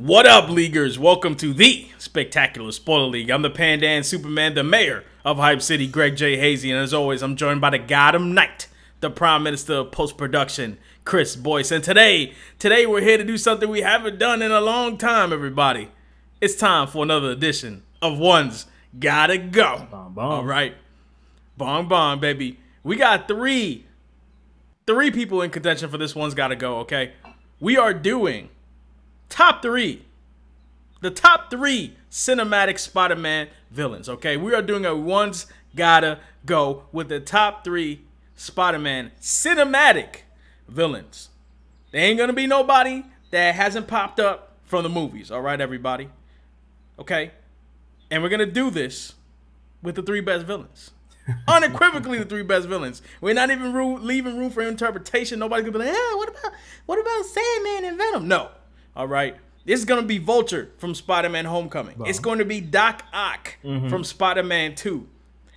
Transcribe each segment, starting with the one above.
What up, Leaguers? Welcome to the Spectacular Spoiler League. I'm the Pandan Superman, the mayor of Hype City, Greg J. Hazy, and as always, I'm joined by the Gotham Knight, the Prime Minister of Post-Production, Chris Boyce. And today we're here to do something we haven't done in a long time, everybody. It's time for another edition of One's Gotta Go. Bon, bon. All right. Bon, bon, baby. We got three people in contention for this One's Gotta Go, okay? We are doing the top three cinematic Spider-Man villains, okay? We are doing a One's Gotta Go with the top three Spider-Man cinematic villains. There ain't gonna be nobody that hasn't popped up from the movies, all right, everybody? Okay? And we're gonna do this with the three best villains. Unequivocally the three best villains. We're not even leaving room for interpretation. Nobody's gonna be like, what about Sandman and Venom? No. All right. This is going to be Vulture from Spider-Man Homecoming. It's going to be Doc Ock from Spider-Man 2.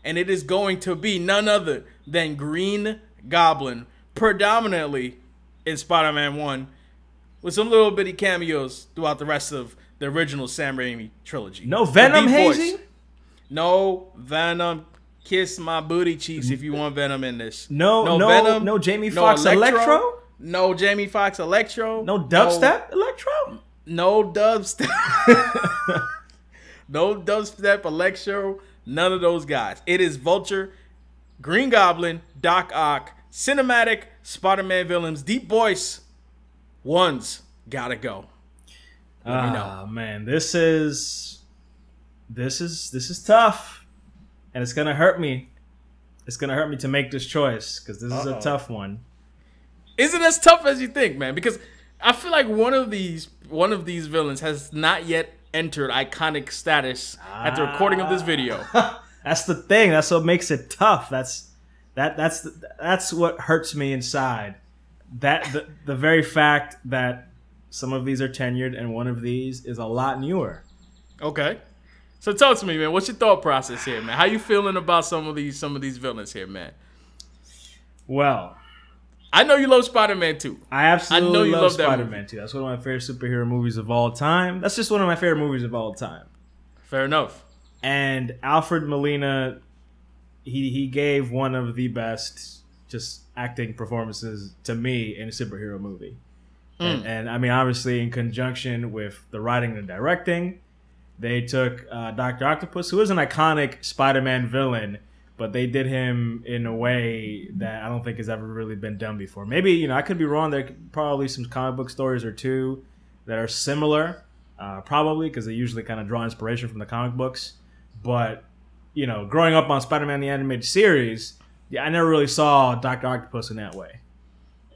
And it is going to be none other than Green Goblin, predominantly in Spider-Man 1, with some little bitty cameos throughout the rest of the original Sam Raimi trilogy. No Venom, Hazy? No Venom. Kiss my booty cheeks if you want Venom in this. No Venom. No Jamie Foxx Electro? No Jamie Foxx Electro. No dubstep Electro? No dubstep. No dubstep Electro. None of those guys. It is Vulture, Green Goblin, Doc Ock, cinematic Spider-Man villains. Deep Boyce. One's gotta go. Ah, man, this is tough, and it's gonna hurt me. It's gonna hurt me to make this choice because this is a tough one. Is it as tough as you think, man? Because I feel like one of these villains has not yet entered iconic status at the recording of this video. That's the thing. That's what makes it tough. That's what hurts me inside. The very fact that some of these are tenured and one of these is a lot newer. Okay. So talk to me, man. What's your thought process here, man? How you feeling about some of these villains here, man? Well, I know you love Spider-Man 2. I absolutely love Spider-Man 2. That's one of my favorite superhero movies of all time. That's just one of my favorite movies of all time. Fair enough. And Alfred Molina, he gave one of the best just acting performances to me in a superhero movie. And I mean, obviously, in conjunction with the writing and directing, they took Doctor Octopus, who is an iconic Spider-Man villain, but they did him in a way that I don't think has ever really been done before. Maybe, I could be wrong. There could probably some comic book stories or two that are similar, probably, because they usually kind of draw inspiration from the comic books. But, growing up on Spider-Man the Animated Series, I never really saw Dr. Octopus in that way.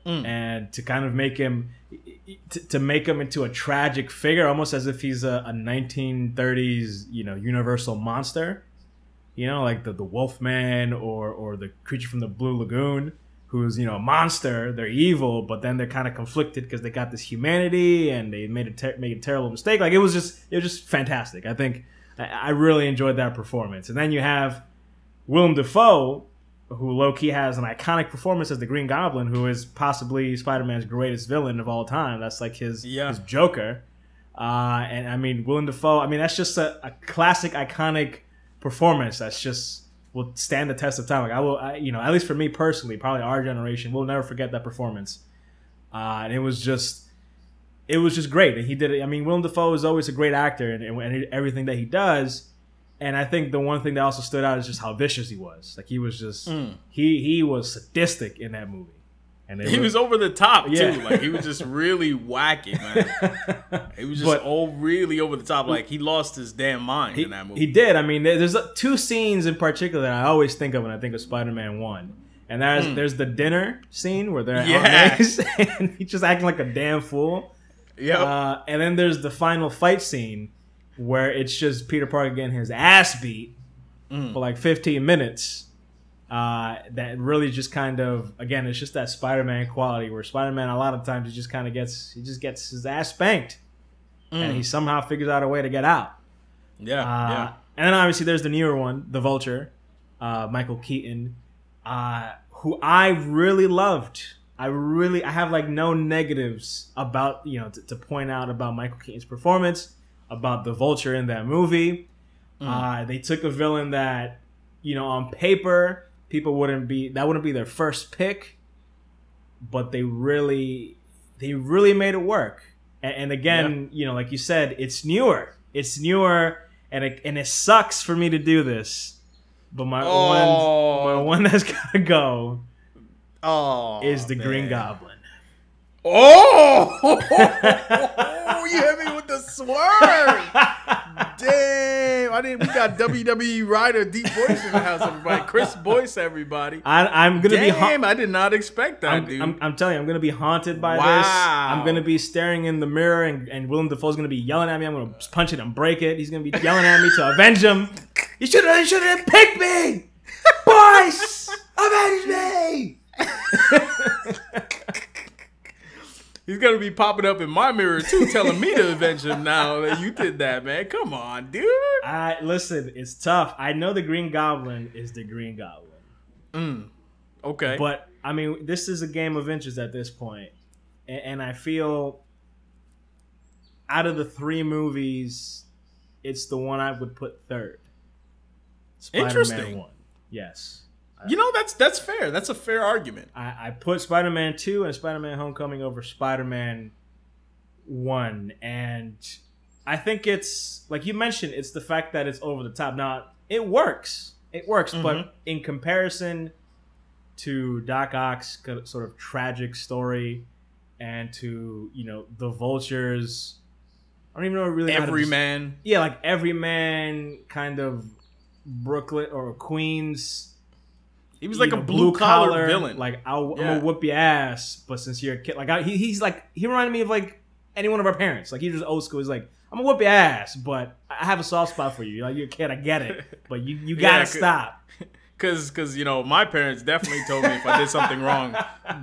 And to kind of make him, to make him into a tragic figure, almost as if he's a 1930s, universal monster. Like the Wolfman or the creature from the Blue Lagoon, who's, a monster. They're evil, but then they're kind of conflicted because they got this humanity and they made a terrible mistake. Like, it was just fantastic. I think I really enjoyed that performance. And then you have Willem Dafoe, who low-key has an iconic performance as the Green Goblin, who is possibly Spider-Man's greatest villain of all time. That's like his Joker. And I mean, Willem Dafoe, that's just a classic, iconic performance that's just will stand the test of time. Like, at least for me personally, probably our generation, we'll never forget that performance. And it was just great. And he did it. I mean, Willem Dafoe is always a great actor and everything that he does. And I think the one thing that also stood out is just how vicious he was. Like, he was just he was sadistic in that movie. And he was over the top too. Like, he was just really wacky, man. He was just really over the top. Like, he lost his damn mind in that movie. He did. I mean, there's two scenes in particular that I always think of when I think of Spider-Man 1. And there's the dinner scene where they're at Harvey's and he's just acting like a damn fool. Yeah. And then there's the final fight scene where it's just Peter Parker getting his ass beat for like 15 minutes. That really just kind of, again, it's just that Spider-Man quality where Spider-Man a lot of times he just gets his ass spanked and he somehow figures out a way to get out. Yeah. And then obviously there's the newer one, the Vulture, Michael Keaton, who I really loved. I have like no negatives about, you know, to point out about Michael Keaton's performance, about the Vulture in that movie. They took a villain that, you know, on paper people wouldn't be their first pick, but they really made it work. And again, you know, like you said, it's newer, and it sucks for me to do this, but my one that's gotta go is the Green Goblin. Oh, you hit me with the swerve. Damn, we got WWE writer Deep Boyce in the house, everybody. Chris Boyce, everybody. I'm gonna be. I did not expect that, dude. I'm telling you, I'm gonna be haunted by this. I'm gonna be staring in the mirror, and Willem Dafoe's gonna be yelling at me. I'm gonna punch it and break it. He's gonna be yelling at me to avenge him. You should have picked me, Boyce. Avenge me. He's gonna be popping up in my mirror too, telling me to avenge him now that you did that, man. Come on, dude. Listen, it's tough. I know the Green Goblin is the Green Goblin. Okay. But I mean, this is a game of inches at this point, and I feel out of the 3 movies, it's the one I would put third. Interesting. 1. Yes. You know, that's fair. That's a fair argument. I put Spider-Man 2 and Spider-Man Homecoming over Spider-Man 1. And I think it's, like you mentioned, it's the fact that it's over the top. Now, it works. It works. But in comparison to Doc Ock's sort of tragic story and to, you know, the Vulture's, I don't even know really Everyman. Yeah, like Everyman kind of Brooklyn or Queens. He was like a blue collar villain. Like, I'm gonna whoop your ass, but since you're a kid, like he's like, he reminded me of like any one of our parents. Like, he's just old school. He's like, I'm gonna whoop your ass, but I have a soft spot for you. Like, you're a kid, I get it, but you gotta stop. Cause you know, my parents definitely told me if I did something wrong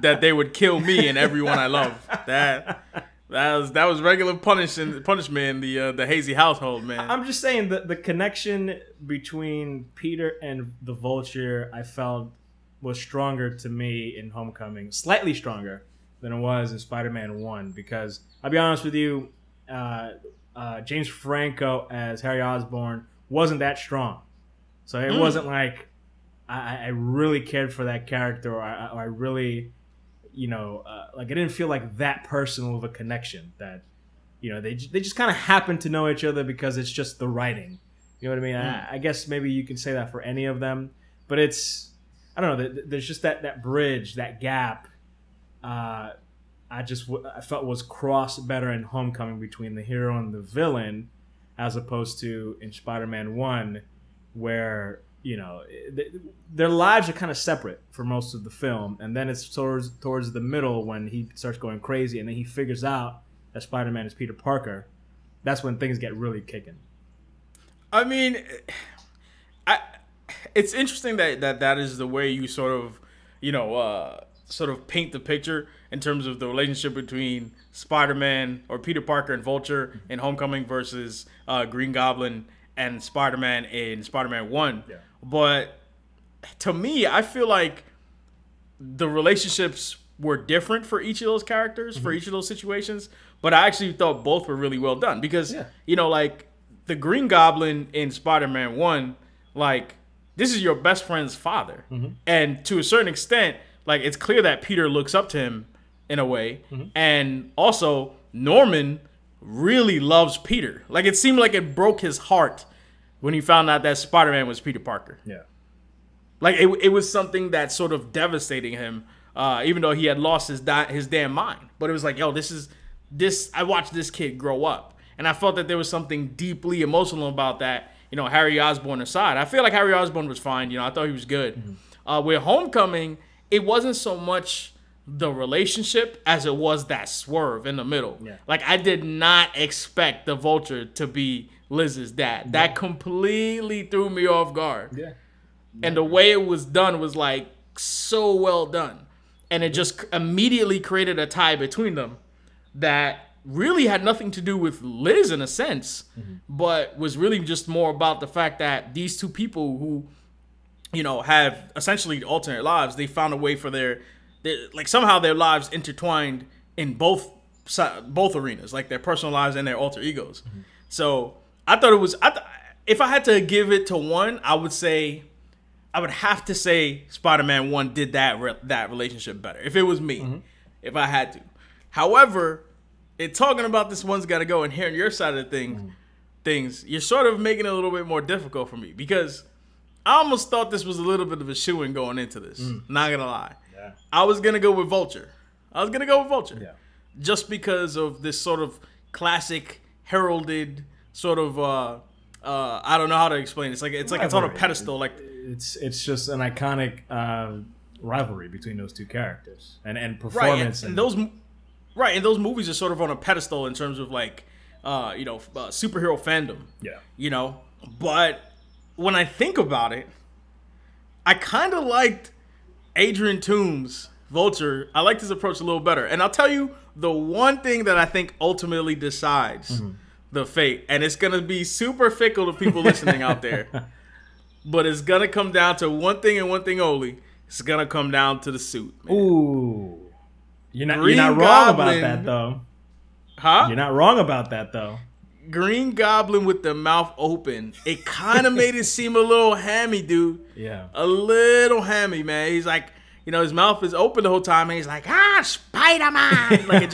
that they would kill me and everyone I love. That was regular punishment in the Hazy household, man. I'm just saying the connection between Peter and the Vulture, I felt, was stronger to me in Homecoming, slightly stronger than it was in Spider-Man 1. Because I'll be honest with you, James Franco as Harry Osborn wasn't that strong, so it wasn't like I really cared for that character, or I really. You know, like, I didn't feel like that personal of a connection that, you know, they just kind of happen to know each other because it's just the writing. You know what I mean? I guess maybe you can say that for any of them, but it's, I don't know, there's just that bridge, that gap. I felt was crossed better in Homecoming between the hero and the villain, as opposed to in Spider-Man 1, where, you know, their lives are kind of separate for most of the film, and then it's towards the middle when he starts going crazy, and then he figures out that Spider-Man is Peter Parker. That's when things get really kicking. I mean, it's interesting that is the way you sort of, you know, sort of paint the picture in terms of the relationship between Spider-Man or Peter Parker and Vulture in Homecoming versus Green Goblin and Spider-Man in Spider-Man 1. Yeah. But to me, I feel like the relationships were different for each of those characters, for each of those situations. But I actually thought both were really well done because, you know, like the Green Goblin in Spider-Man 1, like, this is your best friend's father. And to a certain extent, like, it's clear that Peter looks up to him in a way. And also, Norman really loves Peter. Like, it seemed like it broke his heart when he found out that Spider-Man was Peter Parker. Yeah. Like, it was something that sort of devastating him, even though he had lost his damn mind. But it was like, yo, I watched this kid grow up. And I felt that there was something deeply emotional about that, you know, Harry Osborn aside. I feel like Harry Osborn was fine. You know, I thought he was good. With Homecoming, it wasn't so much the relationship as it was that swerve in the middle. Yeah. Like, I did not expect the Vulture to be Liz's dad. That completely threw me off guard. Yeah. And the way it was done was, like, so well done. And it just immediately created a tie between them that really had nothing to do with Liz in a sense, but was really just more about the fact that these two people who, you know, have essentially alternate lives, they found a way for their like somehow their lives intertwined in both arenas, like their personal lives and their alter egos. So I thought it was. If I had to give it to one, I would have to say Spider-Man 1 did that relationship better. If it was me, if I had to. However, talking about this one's got to go and hearing your side of the things, you're sort of making it a little bit more difficult for me because I almost thought this was a little bit of a shoo-in going into this. Not gonna lie, I was gonna go with Vulture. Yeah. Just because of this sort of classic heralded sort of I don't know how to explain it. It's like it's on a pedestal. Like it's just an iconic rivalry between those two characters and performance. And those movies are sort of on a pedestal in terms of like superhero fandom. Yeah. But when I think about it, I kind of liked Adrian Toomes' Vulture. I liked his approach a little better. And I'll tell you the one thing that I think ultimately decides the fate, and it's going to be super fickle to people listening out there, but it's going to come down to one thing and one thing only. It's going to come down to the suit, man. Ooh. You're not wrong about that, though. Huh? You're not wrong about that, though. Green Goblin with the mouth open. It kind of made it seem a little hammy, dude. Yeah. A little hammy, man. He's like, his mouth is open the whole time, and he's like, Spider-Man. Like,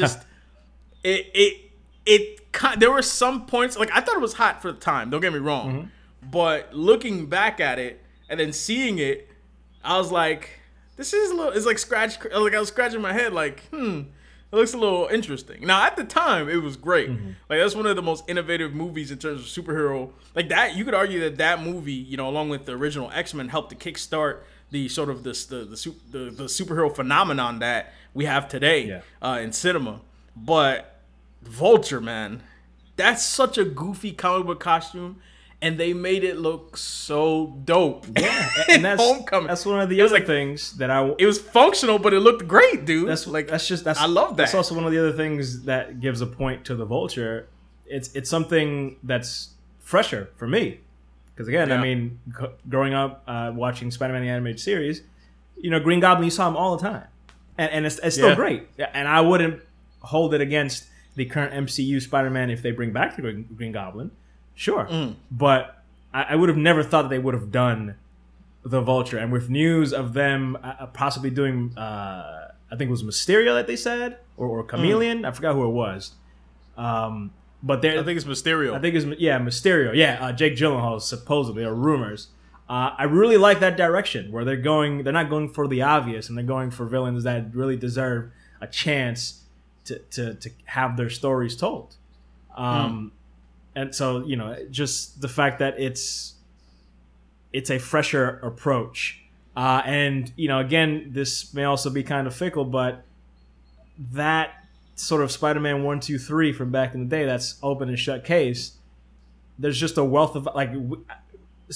there were some points, like, I thought it was hot for the time. Don't get me wrong. But looking back at it and then seeing it, I was like, this is a little, it's like I was scratching my head like, it looks a little interesting. Now, at the time, it was great. Like, that's one of the most innovative movies in terms of superhero. Like, that, you could argue that movie, along with the original X-Men, helped to kickstart the sort of the superhero phenomenon that we have today in cinema. But Vulture, man, that's such a goofy comic book costume. And they made it look so dope. Yeah, and that's Homecoming. That's one of the other things that It was functional, but it looked great, dude. I love that. That's also one of the other things that gives a point to the Vulture. It's something that's fresher for me, because again, I mean, growing up watching Spider-Man the animated series, Green Goblin, you saw him all the time, and it's still great. And I wouldn't hold it against the current MCU Spider-Man if they bring back the Green Goblin. Sure, but I would have never thought that they would have done the Vulture. And with news of them possibly doing, I think it was Mysterio that they said, or Chameleon. I forgot who it was. But I think it's Mysterio. I think it's Mysterio. Yeah, Jake Gyllenhaal supposedly, or rumors. I really like that direction where they're not going for the obvious, and they're going for villains that really deserve a chance to have their stories told. And so, just the fact that it's a fresher approach. And, again, this may also be kind of fickle, but that sort of Spider-Man 1, 2, 3 from back in the day, that's open and shut case, there's just a wealth of, like,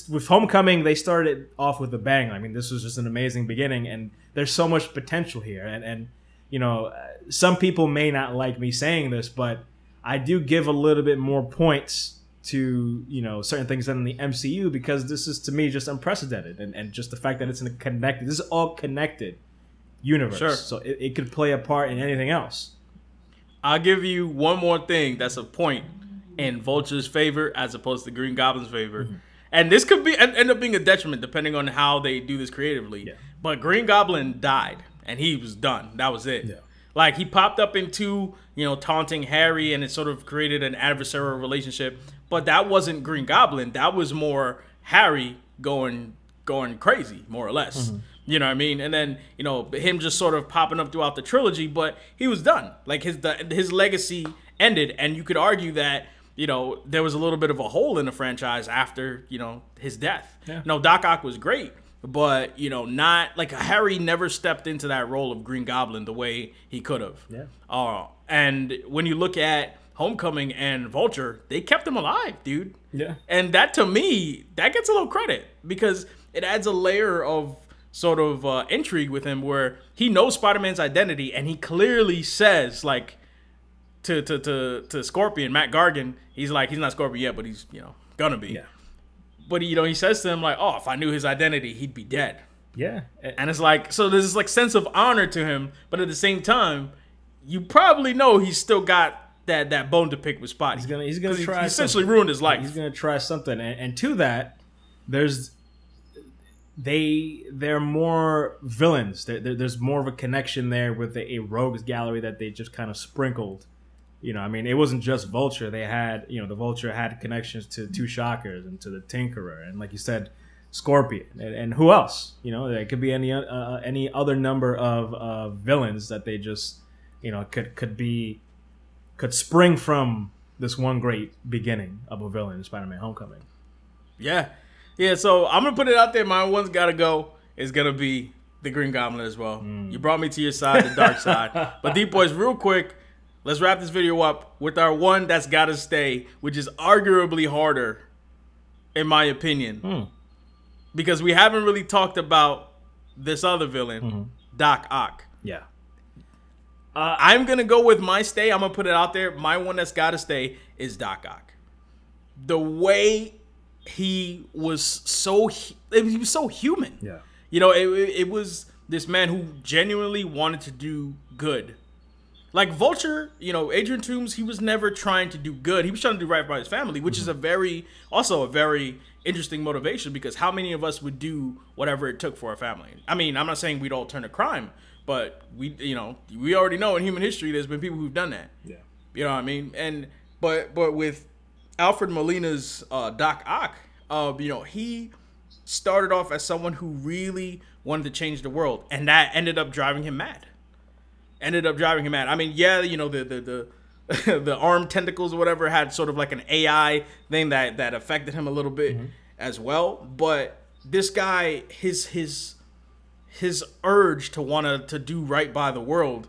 with Homecoming, they started off with a bang. I mean, this was just an amazing beginning, and there's so much potential here. And some people may not like me saying this, but I do give a little bit more points to, certain things than in the MCU, because this is, to me, just unprecedented. And just the fact that it's this is all connected universe. Sure. So it could play a part in anything else. I'll give you one more thing that's a point in Vulture's favor as opposed to Green Goblin's favor. And this could end up being a detriment depending on how they do this creatively. Yeah. But Green Goblin died, and he was done. That was it. Yeah. Like, he popped up into, taunting Harry, and it sort of created an adversarial relationship. But that wasn't Green Goblin. That was more Harry going crazy, more or less. You know what I mean? And then, him just sort of popping up throughout the trilogy, but he was done. Like, his legacy ended, and you could argue that, there was a little bit of a hole in the franchise after, his death. Yeah. Doc Ock was great. But, not like Harry never stepped into that role of Green Goblin the way he could have. Yeah. And when you look at Homecoming and Vulture, they kept him alive, dude. Yeah. And that, to me, that gets a little credit because it adds a layer of sort of intrigue with him where he knows Spider-Man's identity, and he clearly says, like, to Scorpion, Matt Gargan, he's like, he's not Scorpion yet, but he's, gonna be. Yeah. But, he says to him, like, oh, if I knew his identity, he'd be dead. Yeah. And it's like, so there's this like sense of honor to him, but at the same time, you probably know he's still got that bone to pick with Spotty. He's gonna try. He essentially ruined his life. He's gonna try something, and to that, they're more villains. There's more of a connection there with a rogues gallery that they just kind of sprinkled. You know, I mean, it wasn't just Vulture. They had, you know, the Vulture had connections to Two Shockers and to the Tinkerer, and like you said, Scorpion, and who else? You know, there could be any other number of villains that they just, you know, could spring from this one great beginning of a villain in Spider-Man: Homecoming. Yeah. So I'm gonna put it out there. My one's gotta go is gonna be the Green Goblin as well. You brought me to your side, the dark side. But Deep Boys, real quick, let's wrap this video up with our one that's gotta stay, which is arguably harder, in my opinion, because we haven't really talked about this other villain, Doc Ock. Yeah. I'm gonna go with my stay. I'm gonna put it out there. My one that's gotta stay is Doc Ock. The way he was so human. Yeah. You know, it was this man who genuinely wanted to do good. Like Vulture, you know, Adrian Toomes, he was never trying to do good. He was trying to do right by his family, which is also a very interesting motivation, because how many of us would do whatever it took for our family? I mean, I'm not saying we'd all turn to crime, but we already know in human history there's been people who've done that. Yeah. You know what I mean? And but with Alfred Molina's Doc Ock, you know, he started off as someone who really wanted to change the world, and that ended up driving him mad. I mean, yeah, you know, the the arm tentacles or whatever had sort of like an AI thing that affected him a little bit as well. But this guy, his urge to want to do right by the world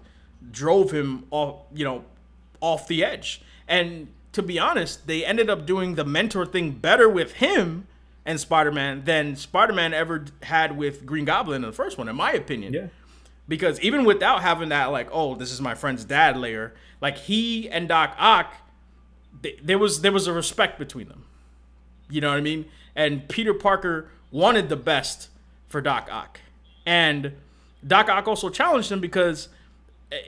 drove him off the edge. And to be honest, they ended up doing the mentor thing better with him and Spider-Man than Spider-Man ever had with Green Goblin in the first one, in my opinion. Yeah. Because even without having that, like, oh, this is my friend's dad layer, like, he and Doc Ock, there was a respect between them. You know what I mean? And Peter Parker wanted the best for Doc Ock. And Doc Ock also challenged him because,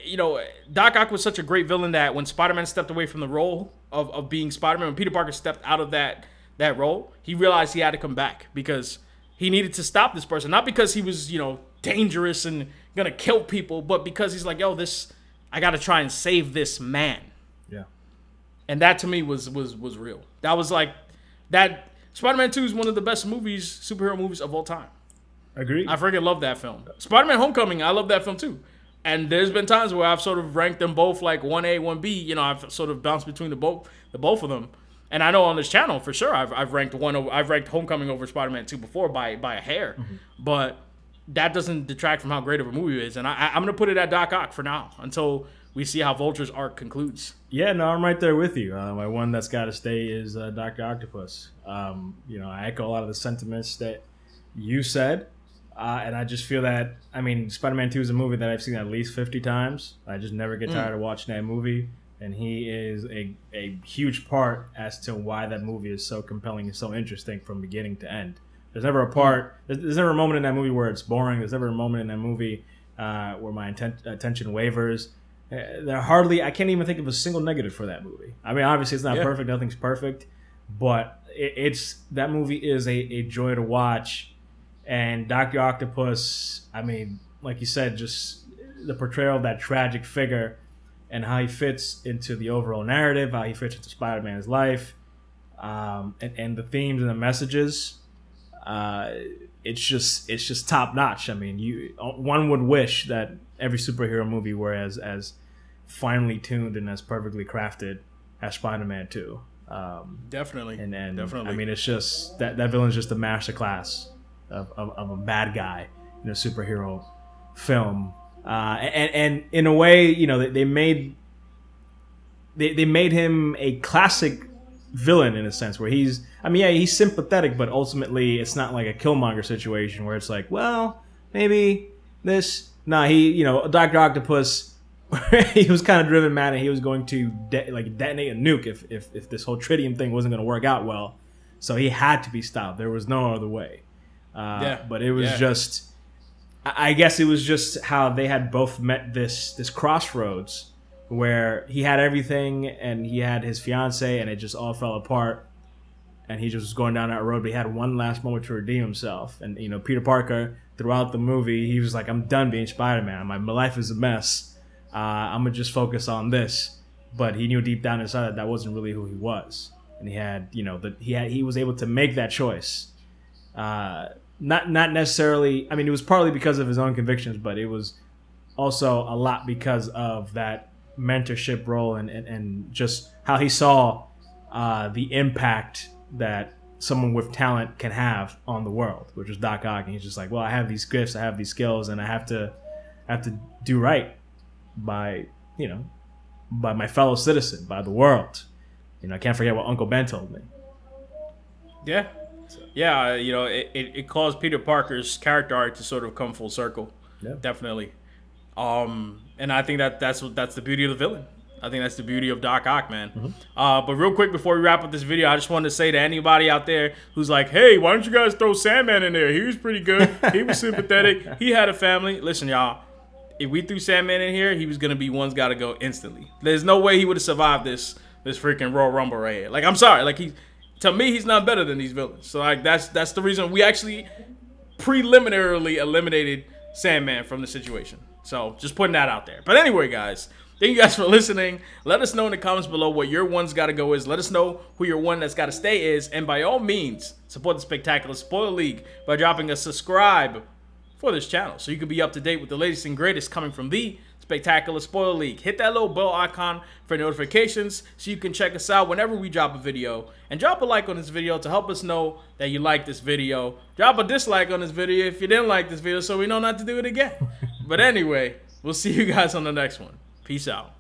you know, Doc Ock was such a great villain that when Spider-Man stepped away from the role of being Spider-Man, when Peter Parker stepped out of that role, he realized he had to come back because he needed to stop this person. Not because he was, you know, dangerous and gonna kill people, but because he's like, yo, I gotta try and save this man. Yeah. And that to me was real. That was like, that Spider-Man 2 is one of the best superhero movies of all time. Agreed. I freaking love that film. Spider-Man Homecoming, I love that film too. And there's been times where I've sort of ranked them both like 1A, 1B. You know, I've sort of bounced between the both of them. And I know on this channel for sure I've ranked Homecoming over Spider-Man 2 before by a hair. But that doesn't detract from how great of a movie it is. And I'm going to put it at Doc Ock for now until we see how Vulture's arc concludes. Yeah, no, I'm right there with you. My one that's got to stay is Doctor Octopus. You know, I echo a lot of the sentiments that you said. And I just feel that, I mean, Spider-Man 2 is a movie that I've seen at least 50 times. I just never get tired of watching that movie. And he is a huge part as to why that movie is so compelling and so interesting from beginning to end. There's never there's never a moment in that movie where it's boring. There's never a moment in that movie where my attention wavers. I can't even think of a single negative for that movie. I mean, obviously it's not perfect. Nothing's perfect. But that movie is a joy to watch. And Dr. Octopus, I mean, like you said, just the portrayal of that tragic figure and how he fits into the overall narrative, how he fits into Spider-Man's life, and the themes and the messages. It's just top notch. I mean, one would wish that every superhero movie were as finely tuned and as perfectly crafted as Spider-Man 2. Definitely. And definitely. I mean, it's just that villain's just a masterclass of a bad guy in a superhero film. And in a way, you know, they made him a classic villain in a sense where he's sympathetic, but ultimately it's not like a Killmonger situation where it's like, well, maybe this. Nah, Dr. Octopus, he was kind of driven mad and he was going to detonate a nuke if this whole tritium thing wasn't going to work out well. So he had to be stopped. There was no other way. But it was just, I guess it was just how they had both met this crossroads where he had everything and he had his fiance and it just all fell apart and he just was going down that road, but he had one last moment to redeem himself. And, you know, Peter Parker, throughout the movie, he was like, I'm done being Spider-Man. My life is a mess. I'm going to just focus on this. But he knew deep down inside that wasn't really who he was. And he had, you know, he was able to make that choice. Not necessarily, I mean, it was partly because of his own convictions, but it was also a lot because of that mentorship role and just how he saw the impact that someone with talent can have on the world, which was Doc Ock. And he's just like, well, I have these gifts, I have these skills, and I have to do right by, you know, by my fellow citizen, by the world. You know, I can't forget what Uncle Ben told me. Yeah. Yeah, you know, it caused Peter Parker's character arc to sort of come full circle. Yeah. Definitely. And I think that's the beauty of the villain. I think that's the beauty of Doc Ock, man. Mm-hmm. But real quick before we wrap up this video, I just wanted to say to anybody out there who's like, hey, why don't you guys throw Sandman in there? He was pretty good. He was sympathetic. He had a family. Listen, y'all, if we threw Sandman in here, he was going to be one's got to go instantly. There's no way he would have survived this freaking Royal Rumble right here. Like, I'm sorry. Like, to me, he's not better than these villains. So, like, that's the reason we actually preliminarily eliminated Sandman from the situation. So, just putting that out there. But anyway, guys, thank you guys for listening. Let us know in the comments below what your one's got to go is. Let us know who your one that's got to stay is. And by all means, support the Spectacular Spoiler League by dropping a subscribe for this channel so you can be up to date with the latest and greatest coming from the Spectacular Spoiler League. Hit that little bell icon for notifications so you can check us out whenever we drop a video. And drop a like on this video to help us know that you like this video. Drop a dislike on this video if you didn't like this video so we know not to do it again. But anyway, we'll see you guys on the next one. Peace out.